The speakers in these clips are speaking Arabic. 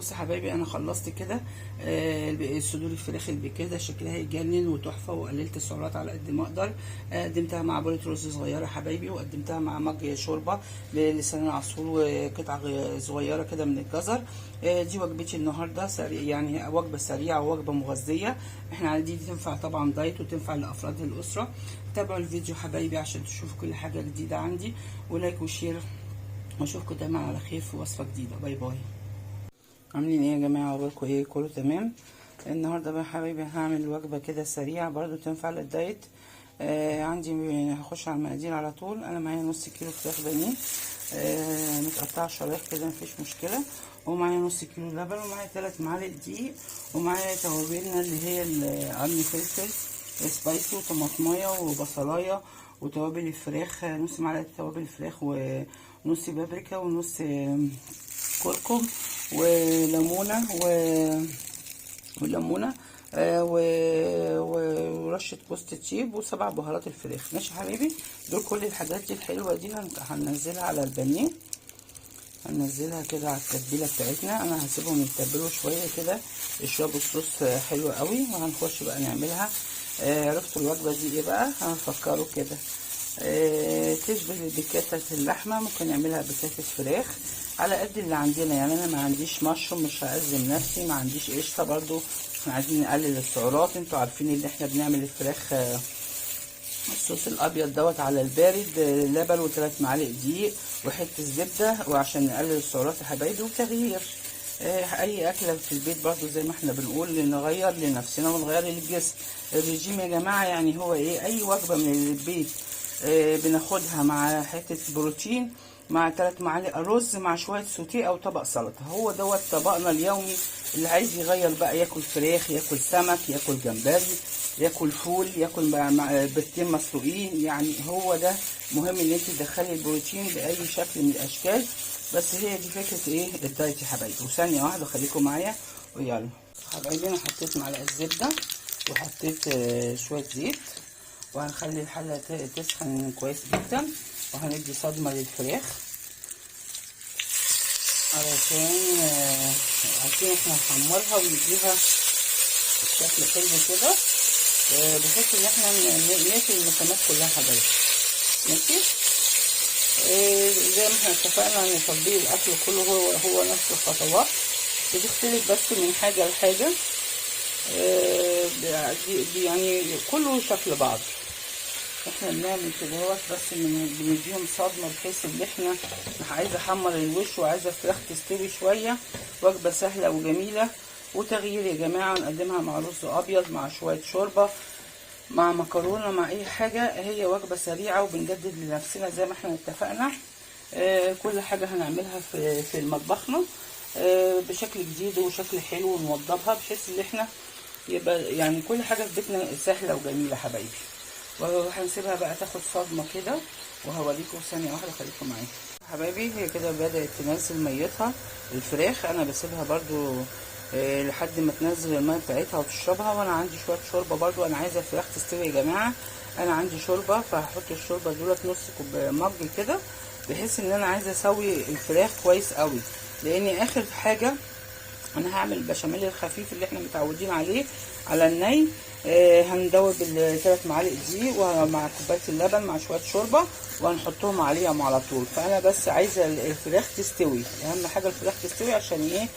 بصوا يا حبايبي، انا خلصت كده. صدور الفراخ اللي كده شكلها يجنن وتحفه، وقللت السعرات على قد ما اقدر. قدمتها مع بولة رز صغيره يا حبايبي، وقدمتها مع مج شوربه للسان العصفور وقطع صغيره كده من الجزر. دي وجبتي النهارده، سريع يعني، وجبه سريعه ووجبه مغذيه. احنا دي تنفع طبعا دايت وتنفع لافراد الاسره. تابعوا الفيديو حبايبي عشان تشوفوا كل حاجه جديده عندي، ولايك وشير، واشوفكم دايما على خير في وصفه جديده. باي باي. عاملين ايه يا جماعه؟ اخباركم ايه؟ كله تمام؟ النهارده بقى حبايبي هعمل وجبه كده سريعه برضو تنفع للدايت. عندي، هخش على المقادير على طول. انا معايا نص كيلو فراخ بانيه متقطعه شرايح كده، مفيش مشكله. ومعايا نص كيلو لبن، ومعايا 3 معالق دقيق، ومعايا توابلنا اللي هي قرن فلفل سبايسي، وطماطمايه وبصلايه، وتوابل الفراخ نص معلقه توابل الفراخ، ونص بابريكا، ونص كركم، وليمونه ورشه جوز الطيب، وسبع بهارات الفراخ. ماشي يا حبيبي؟ دول كل الحاجات دي الحلوه دي هننزلها على البانيه، هننزلها كده على التتبيله بتاعتنا. انا هسيبهم يتبلوا شويه كده يشربوا الصوص حلو قوي، وهنخش بقى نعملها. عرفتوا الوجبه دي ايه بقى؟ هنفكروا كده. تشبه بكاتة اللحمه، ممكن نعملها بكاتة فراخ على قد اللي عندنا. يعني انا ما عنديش مشروم، مش هعزم نفسي، ما عنديش قشطه برضو، احنا عايزين نقلل السعرات. انتوا عارفين ان احنا بنعمل الفراخ الصوص الابيض دوت على البارد، لبن و3 معالق دقيق وحته زبده، وعشان نقلل السعرات يا حبايبي وتغيير. اي اكله في البيت برضو زي ما احنا بنقول، نغير لنفسنا ونغير للجسم. الرجيم يا جماعه يعني هو ايه؟ اي وجبه من البيت بناخدها مع حته بروتين، مع 3 معالق رز، مع شويه سوتيه او طبق سلطه. هو دوت طبقنا اليومي. اللي عايز يغير بقى، ياكل فراخ، ياكل سمك، ياكل جمبري، ياكل فول، ياكل بيضتين مسلوقين. يعني هو ده مهم، ان انت تدخلي البروتين باي شكل من الاشكال. بس هي دي فكره ايه الدايت يا حبايبي. وثانيه واحده خليكم معايا ويلا حبايبي. انا حطيت معلقه زبده، وحطيت شويه زيت، وهنخلي الحله تسخن كويس جدا، وهندي صدمه للفراخ علشان احنا نحمرها ونديها بشكل حلو كده، بحيث ان احنا نقفل المسامات كلها حبايبي. ماشي؟ زي ما احنا اتفقنا ان تطبيق الاكل كله هو نفس الخطوات، بتختلف بس من حاجه لحاجه. يعني كله شكل بعض. احنا بنعمل كده بس بنديهم صدمه، بحيث ان احنا عايزه احمر الوش وعايزه الفراخ تستوي شويه. وجبه سهله وجميله وتغيير يا جماعه. نقدمها مع رز ابيض، مع شويه شوربه، مع مكرونه، مع اي حاجه. هي وجبه سريعه وبنجدد لنفسنا زي ما احنا اتفقنا. كل حاجه هنعملها في مطبخنا بشكل جديد وشكل حلو، ونوضبها بحيث ان احنا يبقى يعني كل حاجه في بيتنا سهله وجميله حبايبي. وهنسيبها بقى تاخد صدمه كده، وهوريكم ثانيه واحده، خليكم معايا حبايبي. هي كده بدات تنزل ميتها الفراخ. انا بسيبها برضو لحد ما تنزل الميه بتاعتها وتشربها. وانا عندي شويه شوربه برضو، انا عايزه الفراخ تستوي يا جماعه. انا عندي شوربه، فهحط الشوربه دولت نص مج كده، بحيث ان انا عايزه اسوي الفراخ كويس قوي. لان اخر حاجه انا هعمل البشاميل الخفيف اللي احنا متعودين عليه على الني. هندوب ال3 معالق دقيق ومع كوبايه اللبن مع شويه شوربه، وهنحطهم عليهم على طول. فانا بس عايزه الفراخ تستوي، اهم حاجه الفراخ تستوي. عشان ايه؟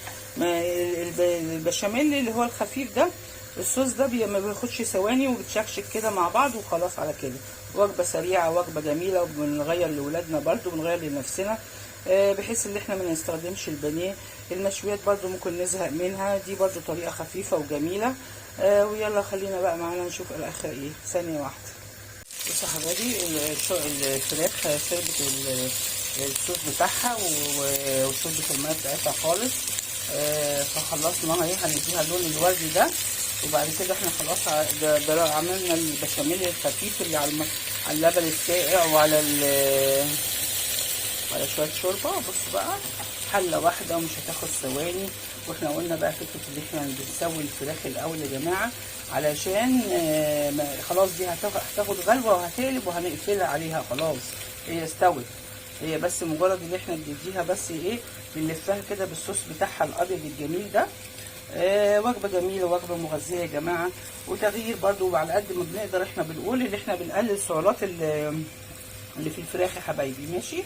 البشاميل اللي هو الخفيف ده، الصوص ده ما بياخدش ثواني وبتشكشك كده مع بعض وخلاص على كده. وجبه سريعه، وجبه جميله، وبنغير لاولادنا برضو، بنغير لنفسنا، بحيث ان احنا ما نستخدمش البانيه. المشويات برضو ممكن نزهق منها، دي برضو طريقه خفيفه وجميله. ويلا خلينا بقى معانا نشوف الاخر ايه. ثانيه واحده. بصوا يا حبايبي، الفراخ شربت الصوص بتاعها وشربت الميه بتاعتها خالص. فخلصنا اهي، هنديها اللون الوردي ده. وبعد كده احنا خلاص ده عملنا البشاميل الخفيف اللي على اللبن الساقع على شويه شوربه. بصوا بقى، حله واحده ومش هتاخد ثواني. واحنا قلنا بقى فكره ان احنا بنسوي الفراخ الاول يا جماعه، علشان خلاص دي هتاخد غلوه وهتقلب وهنقفلها عليها. خلاص هي استوت. هي بس مجرد ان احنا بنديها بس ايه، بنلفها كده بالصوص بتاعها الابيض الجميل ده. وجبه جميله، وجبه مغذيه يا جماعه، وتغيير برضو. وعلى قد ما بنقدر احنا بنقول ان احنا بنقلل السعرات اللي في الفراخ يا حبايبي، ماشي.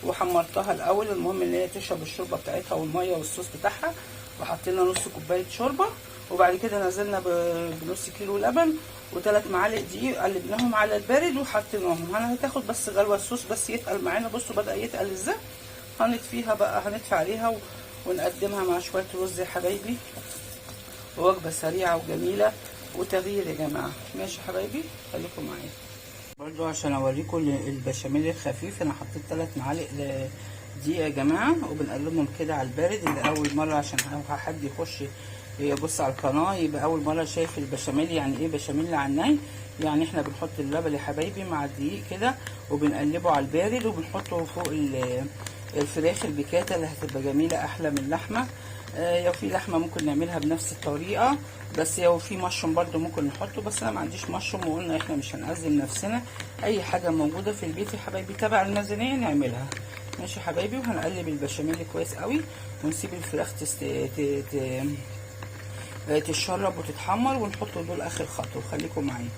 وحمرتها الاول، المهم ان هي تشرب الشوربه بتاعتها والميه والصوص بتاعها. وحطينا نص كوبايه شوربه، وبعد كده نزلنا بنص كيلو لبن و3 معالق دقيق، قلبناهم على البارد وحطيناهم. هتاخد بس غلوه الصوص بس يتقل معانا. بصوا بدا يتقل ازاي. هنطفيها بقى، هندفي عليها ونقدمها مع شويه رز يا حبايبي. وجبه سريعه وجميله وتغيير يا جماعه، ماشي يا حبايبي، خليكم معايا. برضو عشان اوريكم البشاميل الخفيف، انا حطيت 3 معالق دقيق يا جماعه، وبنقلبهم كده على البارد. اللي اول مره عشان حد يخش يبص على القناه يبقى اول مره شايف البشاميل. يعني ايه بشاميل على الني؟ يعني احنا بنحط اللبن يا حبايبي مع الدقيق كده، وبنقلبه على البارد، وبنحطه فوق الفراخ البيكاتا اللي هتبقى جميله احلى من اللحمه. لو في لحمه ممكن نعملها بنفس الطريقه، بس لو في مشروم برده ممكن نحطه، بس انا ما عنديش مشروم، وقلنا احنا مش هنعزم نفسنا. اي حاجه موجوده في البيت يا حبايبي تبع الميزانيه نعملها، ماشي يا حبايبي. وهنقلب البشاميل كويس قوي، ونسيب الفراخ تشرب وتتحمر، ونحط دول اخر خطوه. خليكم معايا.